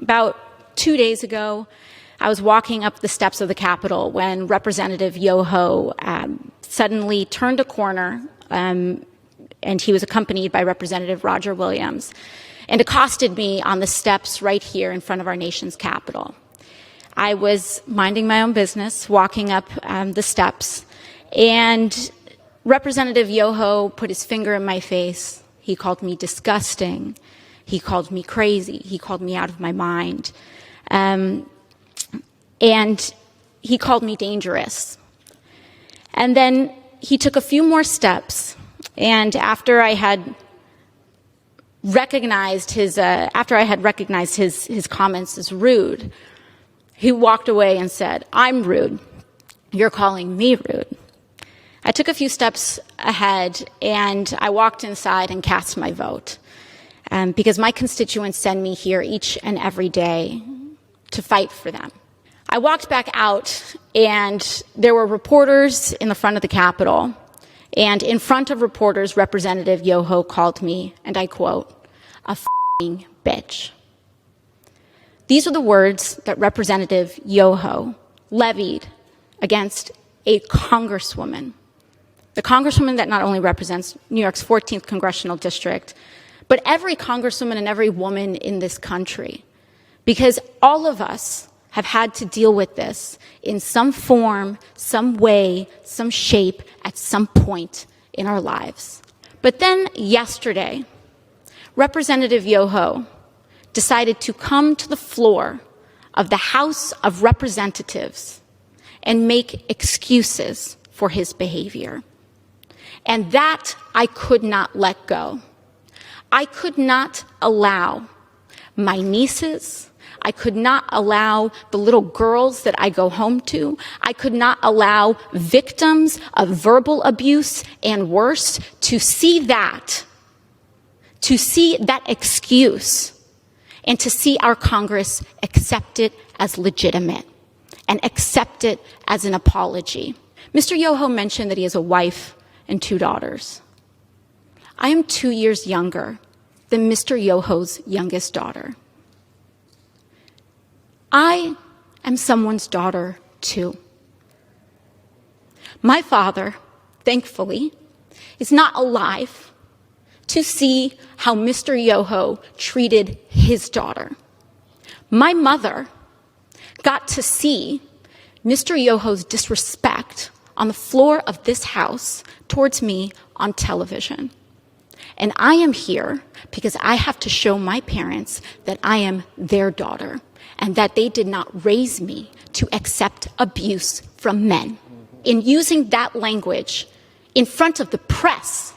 About 2 days ago, I was walking up the steps of the Capitol when Representative Yoho suddenly turned a corner, and he was accompanied by Representative Roger Williams, and accosted me on the steps right here in front of our nation's Capitol. I was minding my own business, walking up the steps, and Representative Yoho put his finger in my face. He called me disgusting. He called me crazy. He called me out of my mind. And he called me dangerous. And then he took a few more steps, and after I had recognized his comments as rude, he walked away and said, "I'm rude. You're calling me rude." I took a few steps ahead, and I walked inside and cast my vote. Because my constituents send me here each and every day to fight for them. I walked back out, and there were reporters in the front of the Capitol, and in front of reporters, Representative Yoho called me, and I quote, "a f***ing bitch." These are the words that Representative Yoho levied against a congresswoman, the congresswoman that not only represents New York's 14th congressional district, but every congresswoman and every woman in this country, because all of us have had to deal with this in some form, some way, some shape, at some point in our lives. But then yesterday, Representative Yoho decided to come to the floor of the House of Representatives and make excuses for his behavior. And that I could not let go. I could not allow my nieces, I could not allow the little girls that I go home to, I could not allow victims of verbal abuse and worse to see that excuse, and to see our Congress accept it as legitimate and accept it as an apology. Mr. Yoho mentioned that he has a wife and 2 daughters. I am 2 years younger than Mr. Yoho's youngest daughter. I am someone's daughter, too. My father, thankfully, is not alive to see how Mr. Yoho treated his daughter. My mother got to see Mr. Yoho's disrespect on the floor of this house towards me on television. And I am here because I have to show my parents that I am their daughter and that they did not raise me to accept abuse from men. In using that language in front of the press,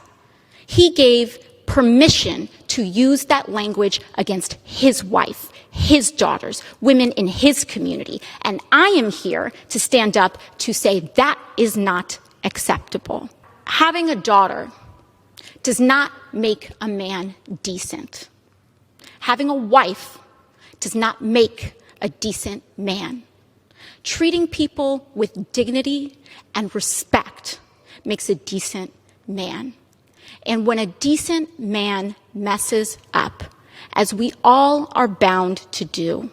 he gave permission to use that language against his wife, his daughters, women in his community. And I am here to stand up to say that is not acceptable. Having a daughter does not make a man decent. Having a wife does not make a decent man. Treating people with dignity and respect makes a decent man. And when a decent man messes up, as we all are bound to do,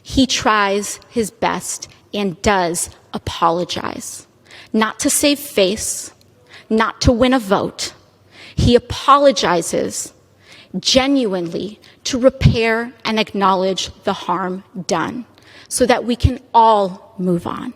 he tries his best and does apologize. Not to save face, not to win a vote. He apologizes genuinely to repair and acknowledge the harm done so that we can all move on.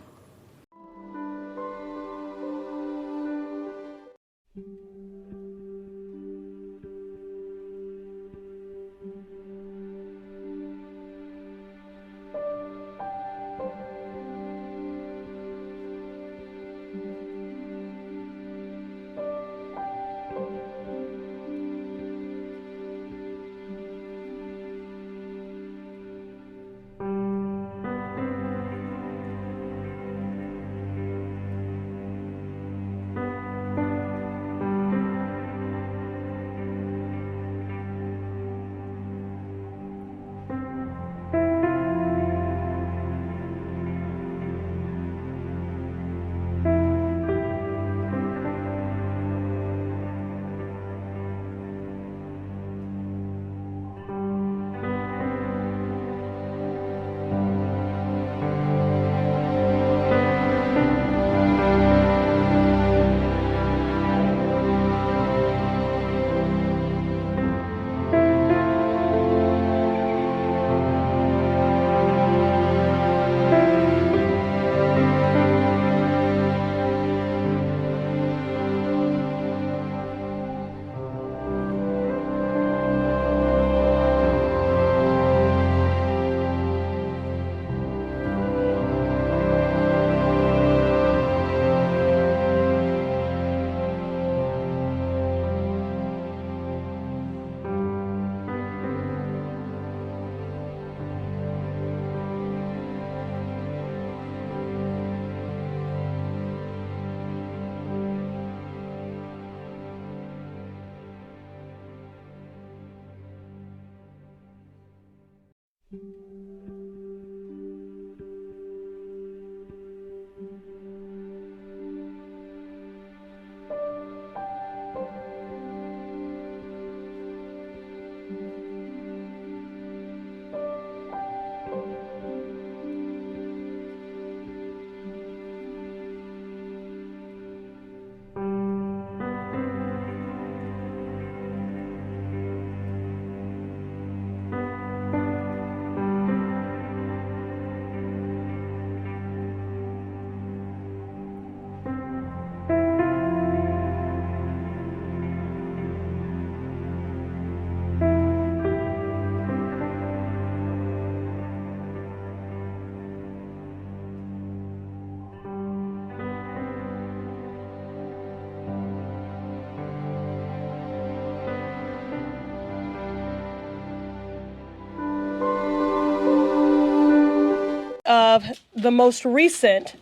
Of the most recent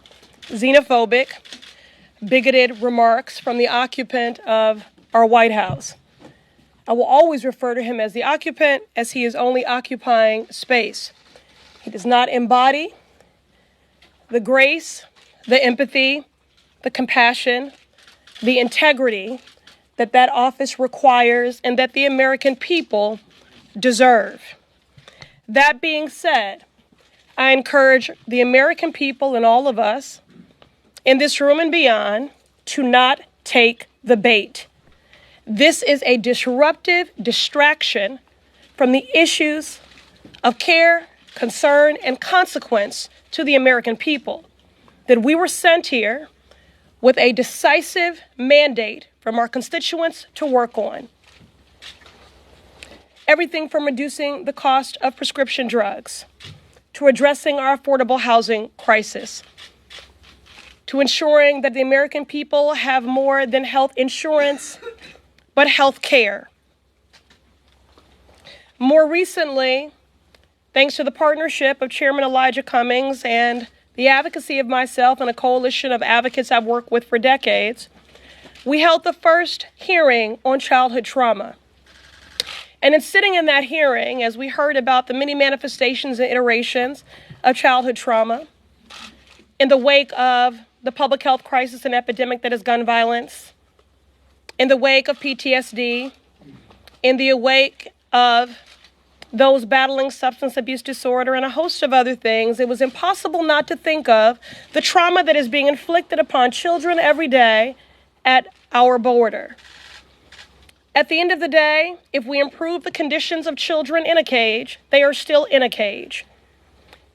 xenophobic, bigoted remarks from the occupant of our White House. I will always refer to him as the occupant, as he is only occupying space. He does not embody the grace, the empathy, the compassion, the integrity that that office requires and that the American people deserve. That being said, I encourage the American people and all of us in this room and beyond to not take the bait. This is a disruptive distraction from the issues of care, concern, and consequence to the American people. That we were sent here with a decisive mandate from our constituents to work on. Everything from reducing the cost of prescription drugs, to addressing our affordable housing crisis, to ensuring that the American people have more than health insurance, but health care. More recently, thanks to the partnership of Chairman Elijah Cummings and the advocacy of myself and a coalition of advocates I've worked with for decades, we held the first hearing on childhood trauma. And in sitting in that hearing, as we heard about the many manifestations and iterations of childhood trauma, in the wake of the public health crisis and epidemic that is gun violence, in the wake of PTSD, in the wake of those battling substance abuse disorder and a host of other things, it was impossible not to think of the trauma that is being inflicted upon children every day at our border. At the end of the day, if we improve the conditions of children in a cage, they are still in a cage.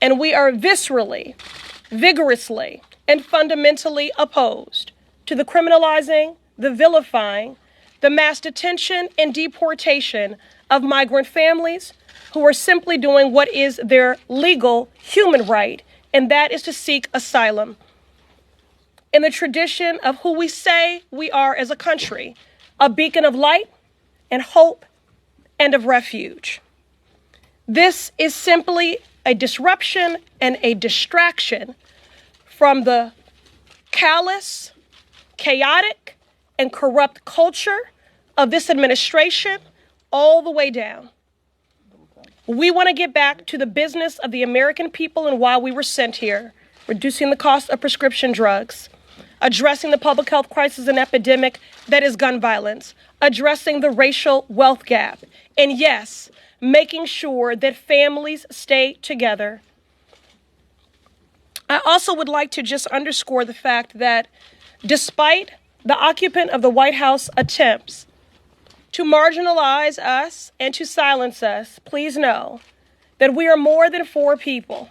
And we are viscerally, vigorously, and fundamentally opposed to the criminalizing, the vilifying, the mass detention and deportation of migrant families who are simply doing what is their legal human right, and that is to seek asylum in the tradition of who we say we are as a country, a beacon of light and hope and of refuge. This is simply a disruption and a distraction from the callous, chaotic, and corrupt culture of this administration all the way down. We want to get back to the business of the American people and why we were sent here, reducing the cost of prescription drugs, addressing the public health crisis and epidemic that is gun violence, addressing the racial wealth gap, and yes, making sure that families stay together. I also would like to just underscore the fact that despite the occupant of the White House attempts to marginalize us and to silence us, please know that we are more than 4 people.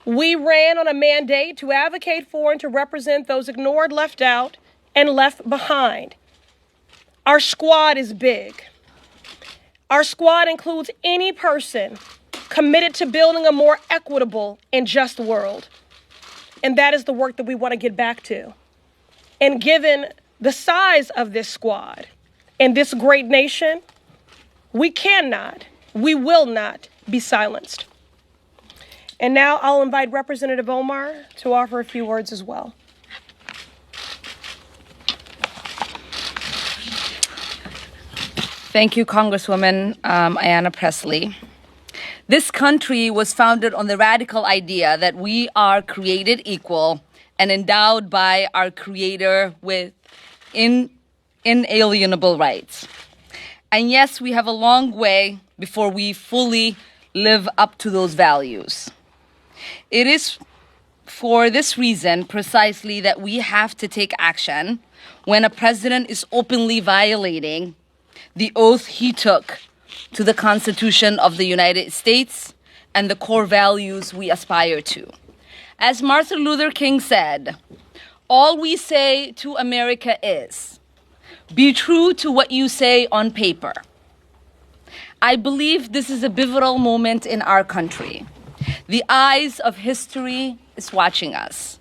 We ran on a mandate to advocate for and to represent those ignored, left out, and left behind. Our squad is big. Our squad includes any person committed to building a more equitable and just world. And that is the work that we want to get back to. And given the size of this squad and this great nation, we will not be silenced. And now I'll invite Representative Omar to offer a few words as well. Thank you, Congresswoman Ayanna Pressley. This country was founded on the radical idea that we are created equal and endowed by our Creator with inalienable rights. And yes, we have a long way before we fully live up to those values. It is for this reason precisely that we have to take action when a president is openly violating the oath he took to the Constitution of the United States and the core values we aspire to. As Martin Luther King said, all we say to America is, be true to what you say on paper. I believe this is a pivotal moment in our country. The eyes of history is watching us.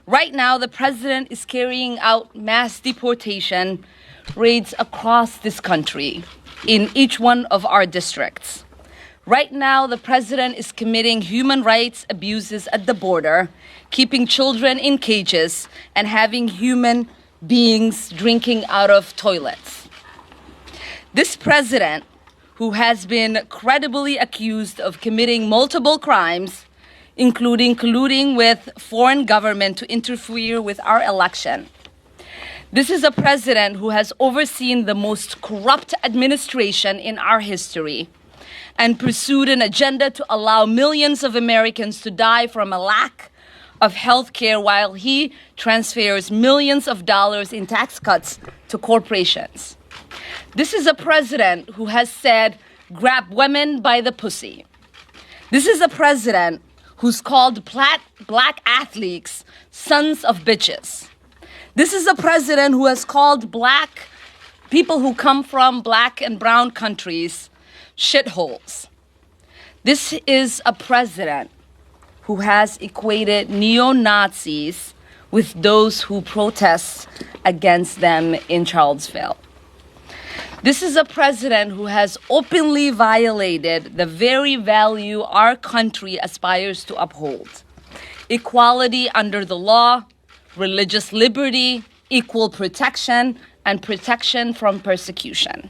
Right now, the president is carrying out mass deportation raids across this country in each one of our districts. Right now, the president is committing human rights abuses at the border, keeping children in cages, and having human beings drinking out of toilets. This president, who has been credibly accused of committing multiple crimes, including colluding with foreign government to interfere with our election. This is a president who has overseen the most corrupt administration in our history and pursued an agenda to allow millions of Americans to die from a lack of health care while he transfers millions of dollars in tax cuts to corporations. This is a president who has said, grab women by the pussy. This is a president who's called black athletes sons of bitches. This is a president who has called black people who come from black and brown countries shitholes. This is a president who has equated neo-Nazis with those who protest against them in Charlottesville. This is a president who has openly violated the very value our country aspires to uphold: equality under the law, religious liberty, equal protection, and protection from persecution.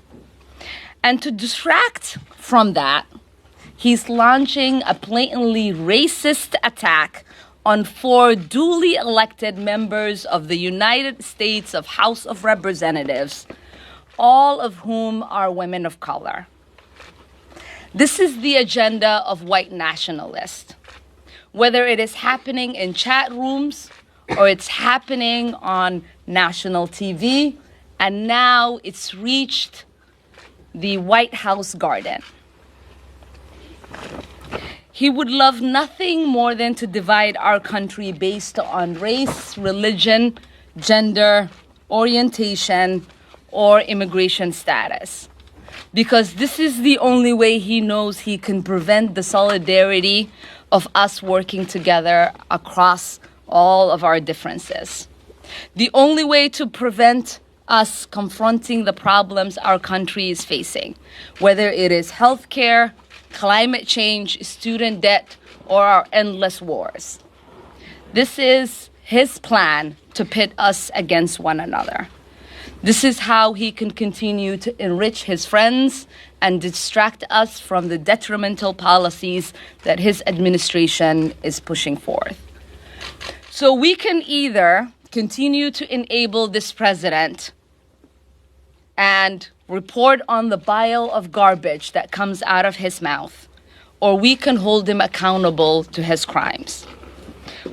And to distract from that, he's launching a blatantly racist attack on 4 duly elected members of the United States of House of Representatives, all of whom are women of color. This is the agenda of white nationalists. Whether it is happening in chat rooms or it's happening on national TV, and now it's reached the White House garden. He would love nothing more than to divide our country based on race, religion, gender, orientation, or immigration status. Because this is the only way he knows he can prevent the solidarity of us working together across all of our differences. The only way to prevent us confronting the problems our country is facing, whether it is healthcare, climate change, student debt, or our endless wars. This is his plan to pit us against one another. This is how he can continue to enrich his friends and distract us from the detrimental policies that his administration is pushing forth. So we can either continue to enable this president and report on the bile of garbage that comes out of his mouth, or we can hold him accountable to his crimes.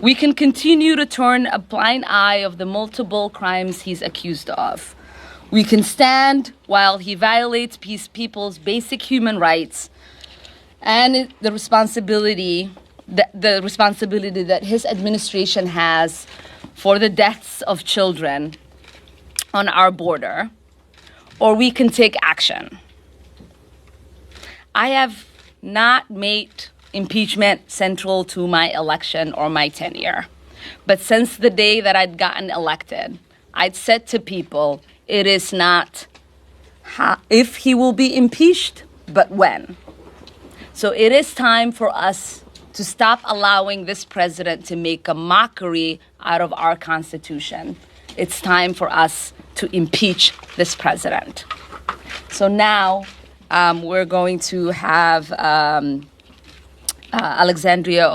We can continue to turn a blind eye of the multiple crimes he's accused of. We can stand while he violates people's basic human rights and the responsibility that his administration has for the deaths of children on our border, or we can take action. I have not made impeachment central to my election or my tenure. But since the day that I'd gotten elected, I'd said to people, it is not if he will be impeached, but when. So it is time for us to stop allowing this president to make a mockery out of our Constitution. It's time for us to impeach this president. So now we're going to have Congresswoman Alexandria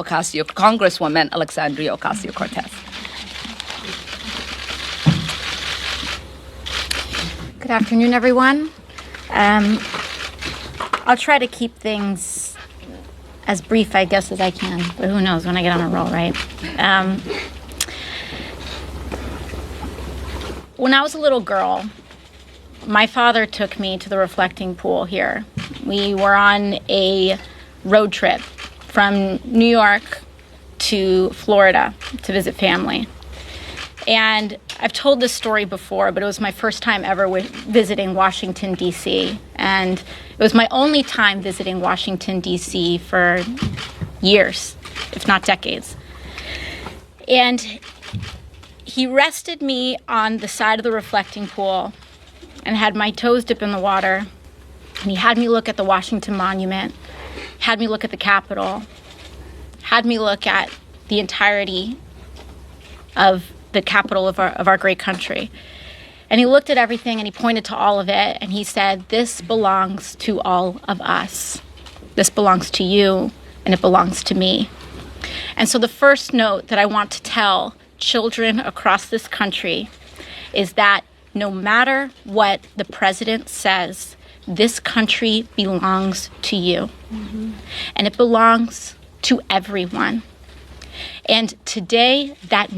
Ocasio-Cortez. Good afternoon, everyone. I'll try to keep things as brief, I guess, as I can, but who knows when I get on a roll, right? When I was a little girl, my father took me to the reflecting pool here. We were on a road trip from New York to Florida to visit family. And I've told this story before, but it was my first time ever visiting Washington, D.C. And it was my only time visiting Washington, D.C. for years, if not decades. And he rested me on the side of the reflecting pool and had my toes dip in the water. And he had me look at the Washington Monument, had me look at the Capitol, had me look at the entirety of the capital of our great country. And he looked at everything and he pointed to all of it and he said, this belongs to all of us. This belongs to you and it belongs to me. And so the first note that I want to tell children across this country is that no matter what the president says, this country belongs to you. Mm-hmm. And it belongs to everyone. And today, that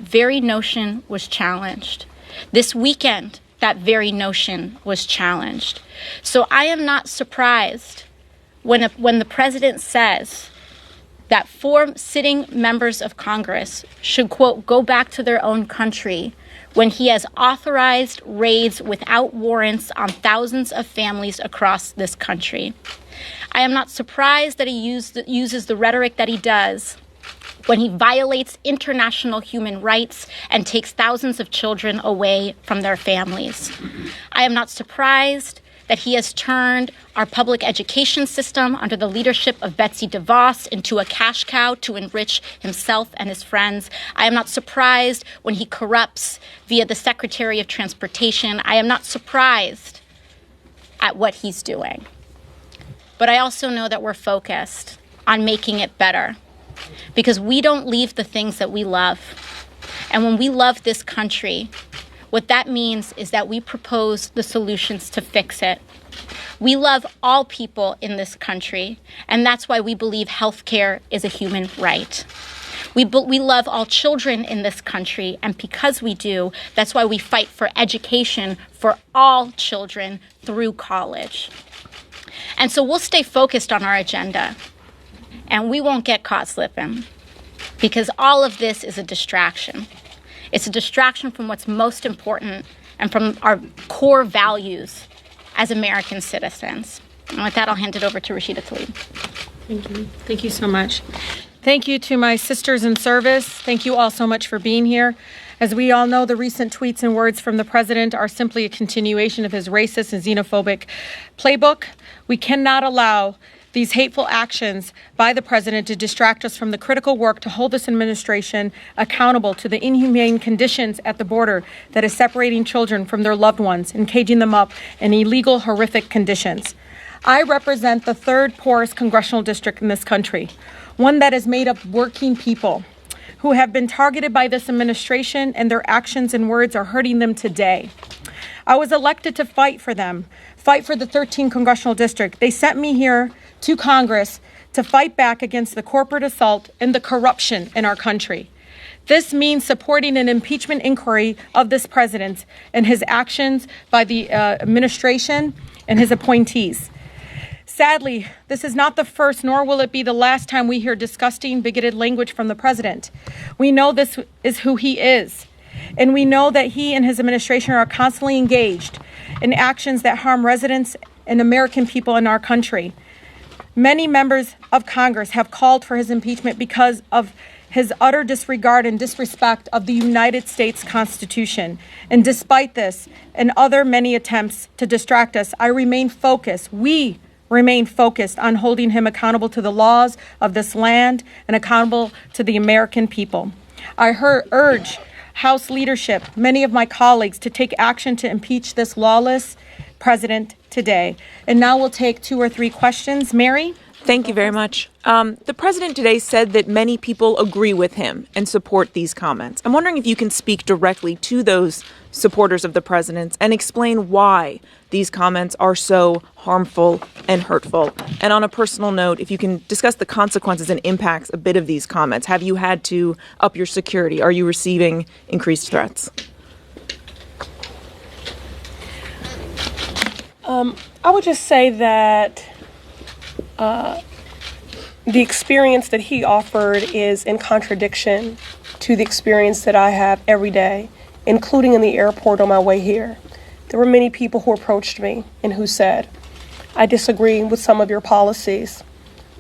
very notion was challenged. This weekend, that very notion was challenged. So I am not surprised when the president says that 4 sitting members of Congress should, quote, go back to their own country when he has authorized raids without warrants on thousands of families across this country. I am not surprised that he uses the rhetoric that he does when he violates international human rights and takes thousands of children away from their families. I am not surprised that he has turned our public education system under the leadership of Betsy DeVos into a cash cow to enrich himself and his friends. I am not surprised when he corrupts via the Secretary of Transportation. I am not surprised at what he's doing. But I also know that we're focused on making it better, because we don't leave the things that we love. And when we love this country, What that means is that we propose the solutions to fix it. We love all people in this country, and that's why we believe healthcare is a human right. We love all children in this country, and because we do, that's why we fight for education for all children through college. And so we'll stay focused on our agenda, and we won't get caught slipping, because all of this is a distraction. It's a distraction from what's most important and from our core values as American citizens. And with that, I'll hand it over to Rashida Tlaib. Thank you. Thank you so much. Thank you to my sisters in service. Thank you all so much for being here. As we all know, the recent tweets and words from the president are simply a continuation of his racist and xenophobic playbook. We cannot allow these hateful actions by the president to distract us from the critical work to hold this administration accountable to the inhumane conditions at the border that is separating children from their loved ones and caging them up in illegal, horrific conditions. I represent the third poorest congressional district in this country, one that is made up of working people who have been targeted by this administration, and their actions and words are hurting them today. I was elected to fight for them, fight for the 13th congressional district. They sent me here to Congress to fight back against the corporate assault and the corruption in our country. This means supporting an impeachment inquiry of this president and his actions by the administration and his appointees. Sadly, this is not the first, nor will it be the last time we hear disgusting, bigoted language from the president. We know this is who he is, and we know that he and his administration are constantly engaged in actions that harm residents and American people in our country. Many members of Congress have called for his impeachment because of his utter disregard and disrespect of the United States Constitution. And despite this and other many attempts to distract us, I remain focused. We remain focused on holding him accountable to the laws of this land and accountable to the American people. I urge House leadership, many of my colleagues, to take action to impeach this lawless president today. And now we'll take 2 or 3 questions. Mary? Thank you very much. The president today said that many people agree with him and support these comments. I'm wondering if you can speak directly to those supporters of the president's and explain why these comments are so harmful and hurtful. And on a personal note, if you can discuss the consequences and impacts a bit of these comments. Have you had to up your security? Are you receiving increased threats? I would just say that the experience that he offered is in contradiction to the experience that I have every day, including in the airport on my way here. There were many people who approached me and who said, I disagree with some of your policies.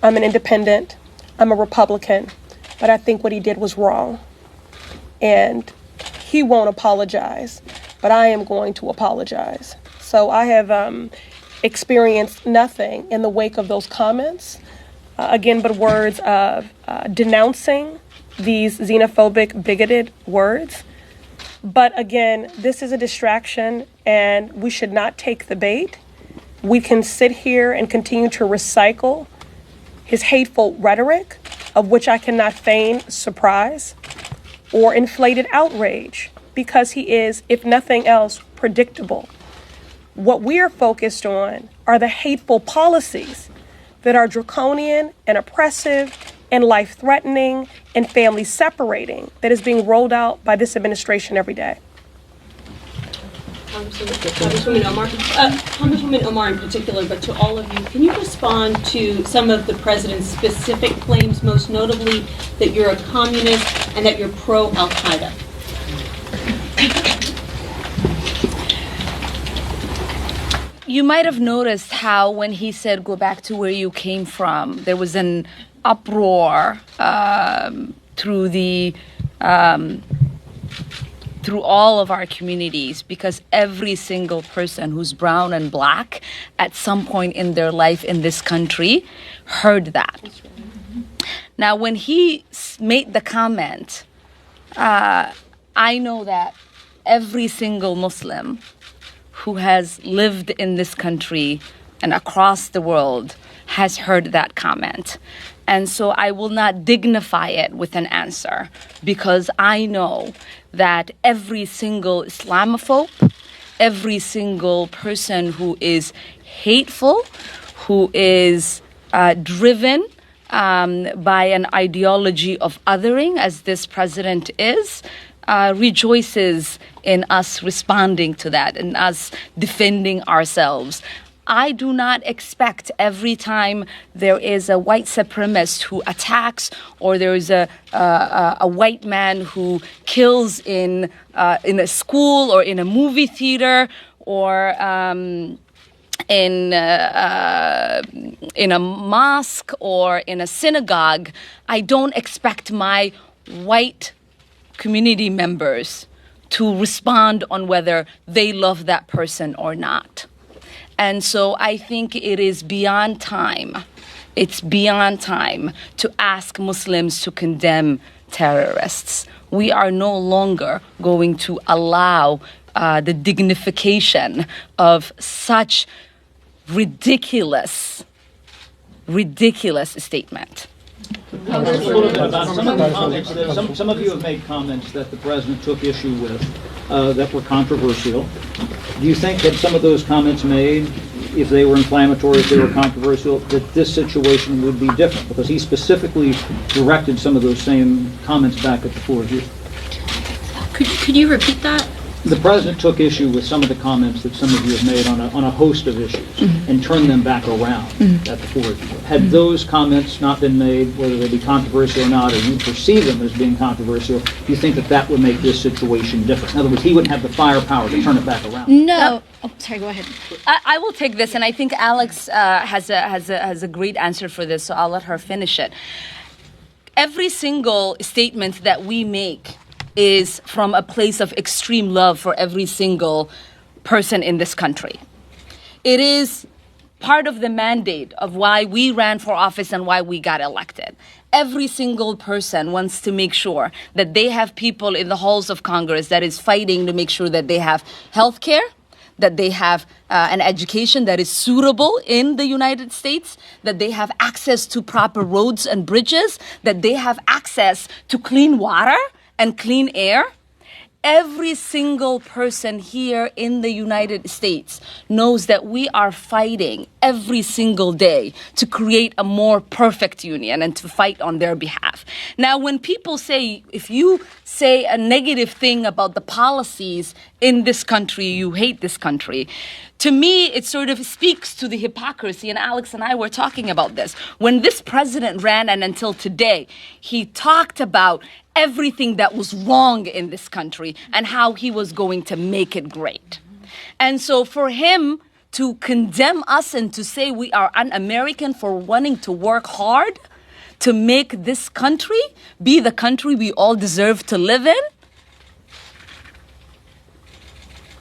I'm an independent, I'm a Republican, but I think what he did was wrong. And he won't apologize, but I am going to apologize. So I have experienced nothing in the wake of those comments, again, but words of denouncing these xenophobic, bigoted words. But again, this is a distraction and we should not take the bait. We can sit here and continue to recycle his hateful rhetoric, of which I cannot feign surprise or inflated outrage, because he is, if nothing else, predictable. What we are focused on are the hateful policies that are draconian and oppressive and life-threatening and family-separating that is being rolled out by this administration every day. Congresswoman Omar in particular, but to all of you, can you respond to some of the president's specific claims, most notably that you're a communist and that you're pro-Al-Qaeda? You might have noticed how when he said, go back to where you came from, there was an uproar through all of our communities, because every single person who's brown and black at some point in their life in this country heard that. Now, when he made the comment, I know that every single Muslim who has lived in this country and across the world has heard that comment. And so I will not dignify it with an answer, because I know that every single Islamophobe, every single person who is hateful, who is driven by an ideology of othering, as this president is, rejoices in us responding to that and us defending ourselves. I do not expect every time there is a white supremacist who attacks, or there is a white man who kills in a school or in a movie theater or in a mosque or in a synagogue, I don't expect my white community members to respond on whether they love that person or not. And so I think it is beyond time. It's beyond time to ask Muslims to condemn terrorists. We are no longer going to allow the dignification of such ridiculous statement. Some of you have made comments that the president took issue with that were controversial. Do you think that some of those comments made, if they were inflammatory, if they were controversial, that this situation would be different? Because he specifically directed some of those same comments back at the four of you. Could you repeat that? The president took issue with some of the comments that some of you have made on a host of issues and turned them back around at the four of you. Had those comments not been made, whether they be controversial or not, or you perceive them as being controversial, do you think that that would make this situation different? In other words, he wouldn't have the firepower to turn it back around. No. Oh, sorry, go ahead. I will take this, and I think Alex has a great answer for this, so I'll let her finish it. Every single statement that we make is from a place of extreme love for every single person in this country. It is part of the mandate of why we ran for office and why we got elected. Every single person wants to make sure that they have people in the halls of Congress that is fighting to make sure that they have health care, that they have an education that is suitable in the United States, that they have access to proper roads and bridges, that they have access to clean water and clean air. Every single person here in the United States knows that we are fighting every single day to create a more perfect union and to fight on their behalf. Now, when people say, if you say a negative thing about the policies in this country, you hate this country, to me, it sort of speaks to the hypocrisy, and Alex and I were talking about this. When this president ran, and until today, he talked about everything that was wrong in this country and how he was going to make it great. And so for him to condemn us and to say we are un-American for wanting to work hard to make this country be the country we all deserve to live in,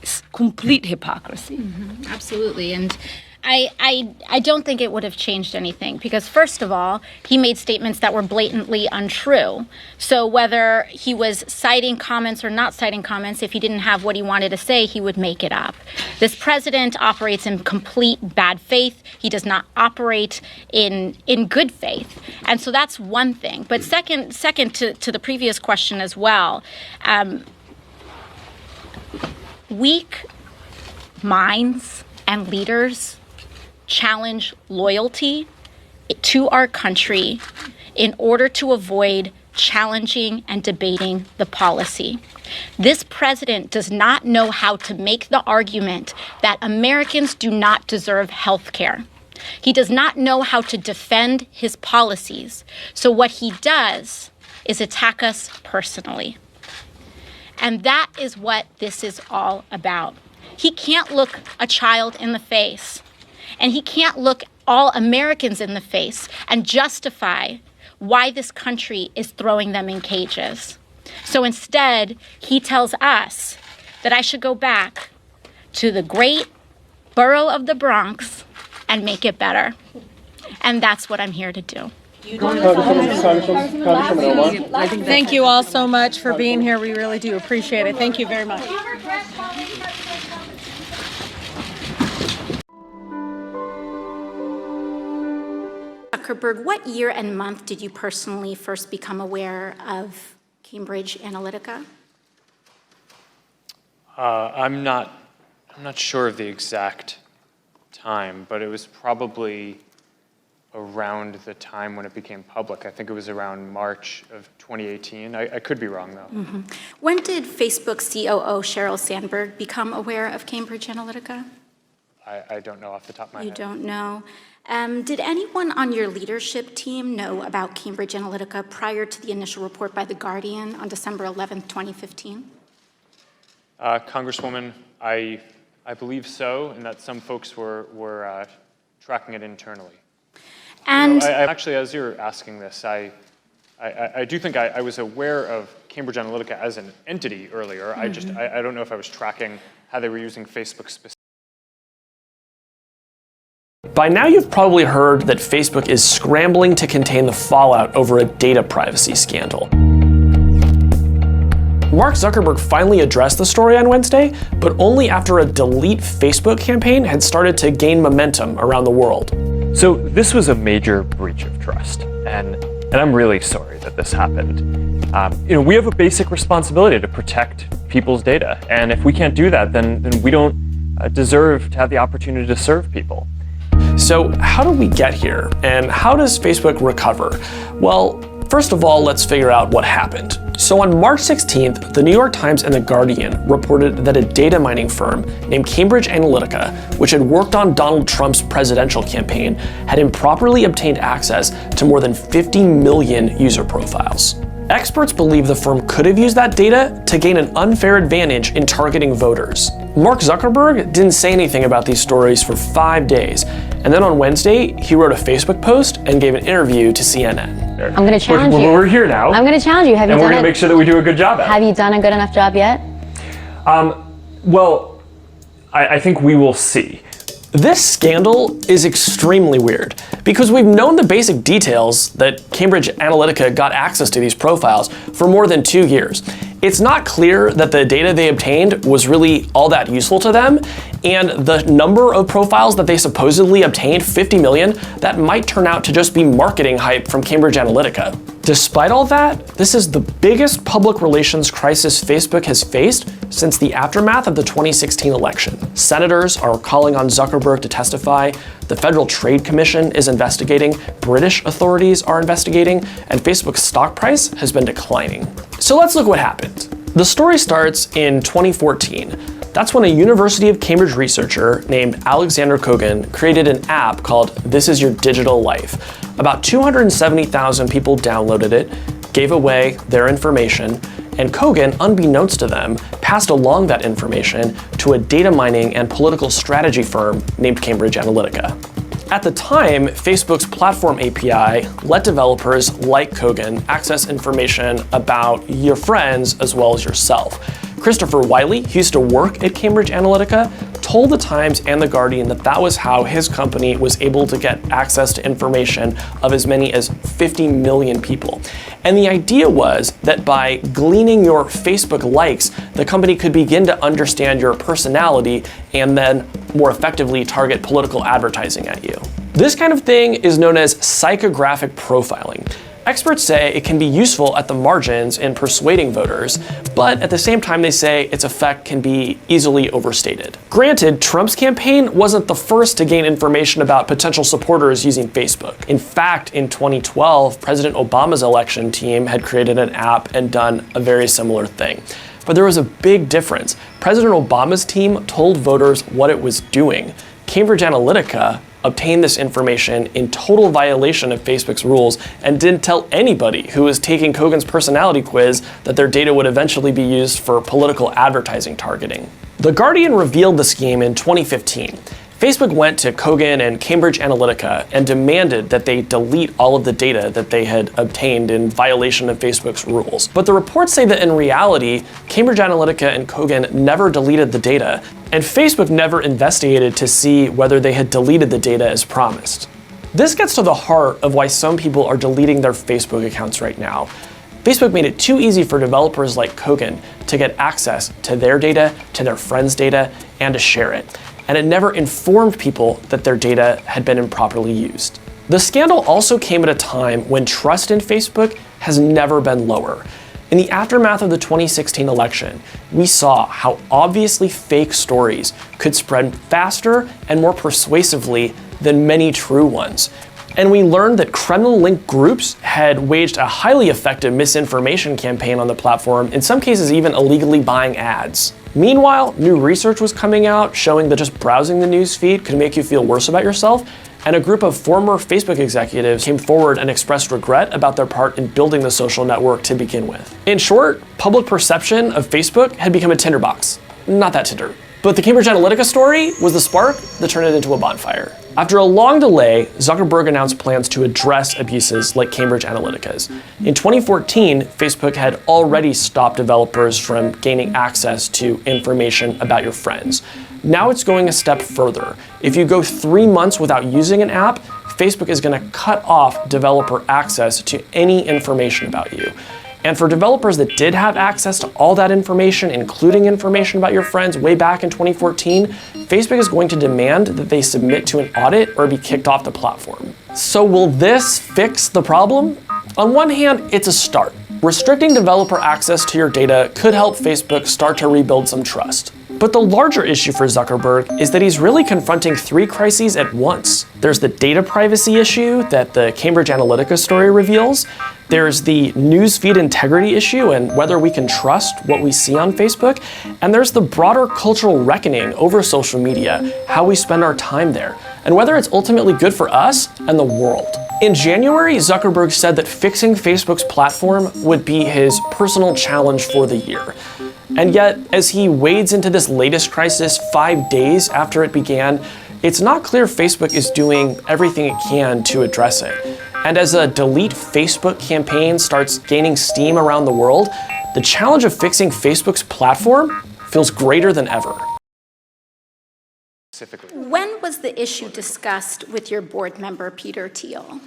it's complete hypocrisy. Mm-hmm. Absolutely. And I don't think it would have changed anything because, first of all, he made statements that were blatantly untrue. So whether he was citing comments or not citing comments, if he didn't have what he wanted to say, he would make it up. This president operates in complete bad faith. He does not operate in good faith. And so that's one thing. But second to the previous question as well, weak minds and leaders challenge loyalty to our country in order to avoid challenging and debating the policy. This president does not know how to make the argument that Americans do not deserve health care. He does not know how to defend his policies. So what he does is attack us personally. And that is what this is all about. He can't look a child in the face, and he can't look all Americans in the face and justify why this country is throwing them in cages. So instead, he tells us that I should go back to the great borough of the Bronx and make it better. And that's what I'm here to do. Thank you all so much for being here. We really do appreciate it. Thank you very much. Zuckerberg, what year and month did you personally first become aware of Cambridge Analytica? I'm not sure of the exact time, but it was probably around the time when it became public. I think it was around March of 2018. I could be wrong, though. Mm-hmm. When did Facebook COO Sheryl Sandberg become aware of Cambridge Analytica? I don't know off the top of my head. You don't know. Did anyone on your leadership team know about Cambridge Analytica prior to the initial report by The Guardian on December 11th, 2015? Congresswoman, I believe so, and that some folks were tracking it internally. And I actually, as you're asking this, I do think I was aware of Cambridge Analytica as an entity earlier. Mm-hmm. I don't know if I was tracking how they were using Facebook specifically. By now you've probably heard that Facebook is scrambling to contain the fallout over a data privacy scandal. Mark Zuckerberg finally addressed the story on Wednesday, but only after a delete Facebook campaign had started to gain momentum around the world. So this was a major breach of trust, and I'm really sorry that this happened. We have a basic responsibility to protect people's data, and if we can't do that, then we don't deserve to have the opportunity to serve people. So how did we get here, and how does Facebook recover? Well, first of all, let's figure out what happened. So on March 16th, the New York Times and The Guardian reported that a data mining firm named Cambridge Analytica, which had worked on Donald Trump's presidential campaign, had improperly obtained access to more than 50 million user profiles. Experts believe the firm could have used that data to gain an unfair advantage in targeting voters. Mark Zuckerberg didn't say anything about these stories for 5 days, and then on Wednesday, he wrote a Facebook post and gave an interview to CNN. I'm going to challenge you. We're here now. I'm going to challenge you. And we're going to make sure that we do a good job at it. Have you done a good enough job yet? Well, I think we will see. This scandal is extremely weird because we've known the basic details that Cambridge Analytica got access to these profiles for more than 2 years. It's not clear that the data they obtained was really all that useful to them, and the number of profiles that they supposedly obtained, 50 million, that might turn out to just be marketing hype from Cambridge Analytica. Despite all that, this is the biggest public relations crisis Facebook has faced since the aftermath of the 2016 election. Senators are calling on Zuckerberg to testify, the Federal Trade Commission is investigating, British authorities are investigating, and Facebook's stock price has been declining. So let's look what happened. The story starts in 2014. That's when a University of Cambridge researcher named Alexander Kogan created an app called This Is Your Digital Life. About 270,000 people downloaded it, gave away their information, and Kogan, unbeknownst to them, passed along that information to a data mining and political strategy firm named Cambridge Analytica. At the time, Facebook's platform API let developers like Kogan access information about your friends as well as yourself. Christopher Wiley, who used to work at Cambridge Analytica, told The Times and The Guardian that that was how his company was able to get access to information of as many as 50 million people. And the idea was that by gleaning your Facebook likes, the company could begin to understand your personality and then more effectively target political advertising at you. This kind of thing is known as psychographic profiling. Experts say it can be useful at the margins in persuading voters, but at the same time they say its effect can be easily overstated. Granted, Trump's campaign wasn't the first to gain information about potential supporters using Facebook. In fact, in 2012, President Obama's election team had created an app and done a very similar thing. But there was a big difference. President Obama's team told voters what it was doing. Cambridge Analytica obtained this information in total violation of Facebook's rules and didn't tell anybody who was taking Kogan's personality quiz that their data would eventually be used for political advertising targeting. The Guardian revealed the scheme in 2015. Facebook went to Kogan and Cambridge Analytica and demanded that they delete all of the data that they had obtained in violation of Facebook's rules. But the reports say that in reality, Cambridge Analytica and Kogan never deleted the data, and Facebook never investigated to see whether they had deleted the data as promised. This gets to the heart of why some people are deleting their Facebook accounts right now. Facebook made it too easy for developers like Kogan to get access to their data, to their friends' data, and to share it. And it never informed people that their data had been improperly used. The scandal also came at a time when trust in Facebook has never been lower. In the aftermath of the 2016 election, we saw how obviously fake stories could spread faster and more persuasively than many true ones. And we learned that Kremlin-linked groups had waged a highly effective misinformation campaign on the platform, in some cases even illegally buying ads. Meanwhile, new research was coming out showing that just browsing the news feed could make you feel worse about yourself, and a group of former Facebook executives came forward and expressed regret about their part in building the social network to begin with. In short, public perception of Facebook had become a tinderbox. Not that Tinder. But the Cambridge Analytica story was the spark that turned it into a bonfire. After a long delay, Zuckerberg announced plans to address abuses like Cambridge Analytica's. In 2014, Facebook had already stopped developers from gaining access to information about your friends. Now it's going a step further. If you go 3 months without using an app, Facebook is going to cut off developer access to any information about you. And for developers that did have access to all that information, including information about your friends way back in 2014, Facebook is going to demand that they submit to an audit or be kicked off the platform. So will this fix the problem? On one hand, it's a start. Restricting developer access to your data could help Facebook start to rebuild some trust. But the larger issue for Zuckerberg is that he's really confronting 3 crises at once. There's the data privacy issue that the Cambridge Analytica story reveals. There's the newsfeed integrity issue and whether we can trust what we see on Facebook. And there's the broader cultural reckoning over social media, how we spend our time there, and whether it's ultimately good for us and the world. In January, Zuckerberg said that fixing Facebook's platform would be his personal challenge for the year. And yet, as he wades into this latest crisis 5 days after it began, it's not clear Facebook is doing everything it can to address it. And as a delete Facebook campaign starts gaining steam around the world, the challenge of fixing Facebook's platform feels greater than ever. When was the issue discussed with your board member, Peter Thiel?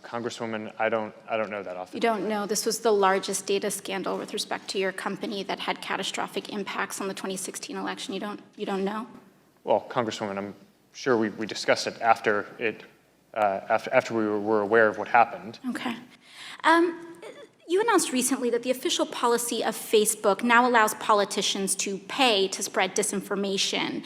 Congresswoman, I don't know that off the You don't know. This was the largest data scandal with respect to your company that had catastrophic impacts on the 2016 election. You don't know? Well, Congresswoman, I'm sure we discussed it after we were aware of what happened. Okay. You announced recently that the official policy of Facebook now allows politicians to pay to spread disinformation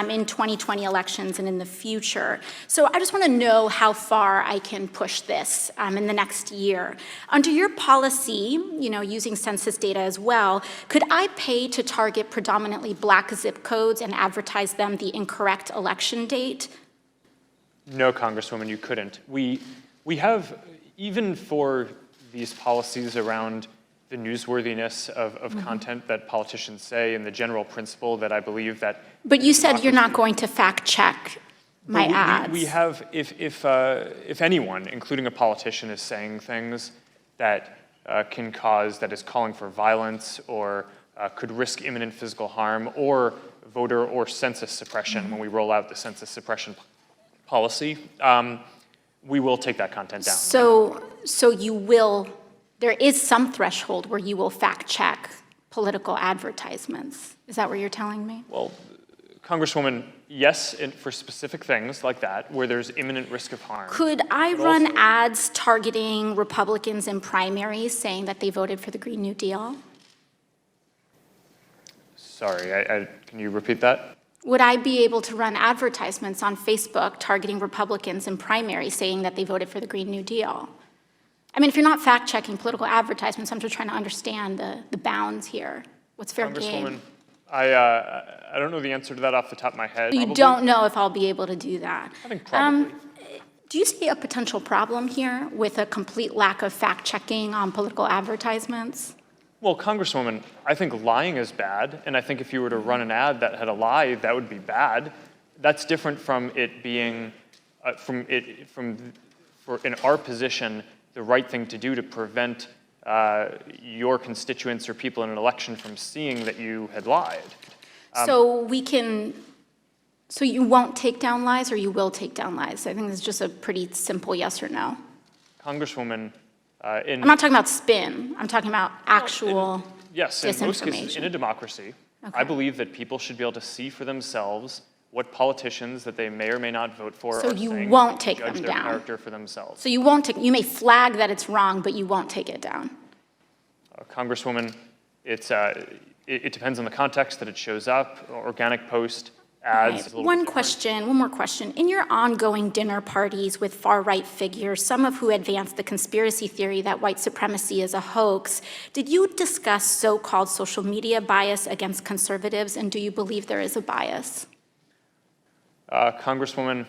in 2020 elections and in the future. So I just want to know how far I can push this in the next year. Under your policy, using census data as well, could I pay to target predominantly Black zip codes and advertise them the incorrect election date? No, Congresswoman, you couldn't. We have, even for these policies around the newsworthiness of content that politicians say and the general principle that I believe that... But you said you're not going to fact check my ads. We have, if anyone, including a politician, is saying things that can cause, that is calling for violence or could risk imminent physical harm or voter or census suppression when we roll out the census suppression policy, we will take that content down. So you will... There is some threshold where you will fact check political advertisements. Is that what you're telling me? Well, Congresswoman, yes, for specific things like that, where there's imminent risk of harm. Could I run ads targeting Republicans in primaries saying that they voted for the Green New Deal? Sorry, can you repeat that? Would I be able to run advertisements on Facebook targeting Republicans in primaries saying that they voted for the Green New Deal? I mean, if you're not fact-checking political advertisements, I'm just trying to understand the bounds here. What's fair game? I don't know the answer to that off the top of my head. You don't know if I'll be able to do that. I think probably. Do you see a potential problem here with a complete lack of fact-checking on political advertisements? Well, Congresswoman, I think lying is bad, and I think if you were to run an ad that had a lie, that would be bad. That's different from it being, in our position, the right thing to do to prevent your constituents or people in an election from seeing that you had lied. So you won't take down lies or you will take down lies? I think it's just a pretty simple yes or no. Congresswoman, I'm not talking about spin. I'm talking about actual yes, in most cases, disinformation. in a democracy, Okay. I believe that people should be able to see for themselves what politicians that they may or may not vote for So are you saying, won't take judge them their down. character for themselves. So you won't take, you may flag that it's wrong, but you won't take it down. Congresswoman, it depends on the context that it shows up. Organic post, ads. Is a little One bit different. more question. In your ongoing dinner parties with far-right figures, some of who advance the conspiracy theory that white supremacy is a hoax, did you discuss so-called social media bias against conservatives, and do you believe there is a bias? Congresswoman,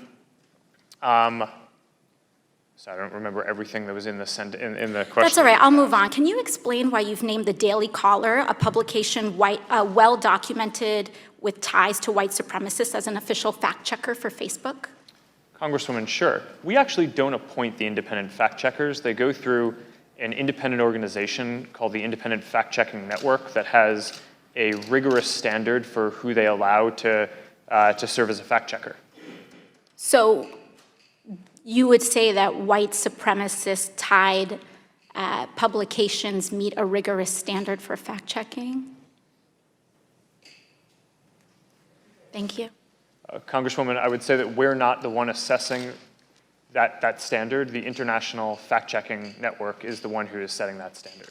so I don't remember everything that was in the question. That's all right, I'll move on. Can you explain why you've named the Daily Caller, a publication well-documented with ties to white supremacists, as an official fact checker for Facebook? Congresswoman, sure. We actually don't appoint the independent fact checkers. They go through an independent organization called the Independent Fact Checking Network that has a rigorous standard for who they allow to serve as a fact checker. So you would say that white supremacist-tied publications meet a rigorous standard for fact-checking? Thank you. Congresswoman, I would say that we're not the one assessing that standard. The International Fact Checking Network is the one who is setting that standard.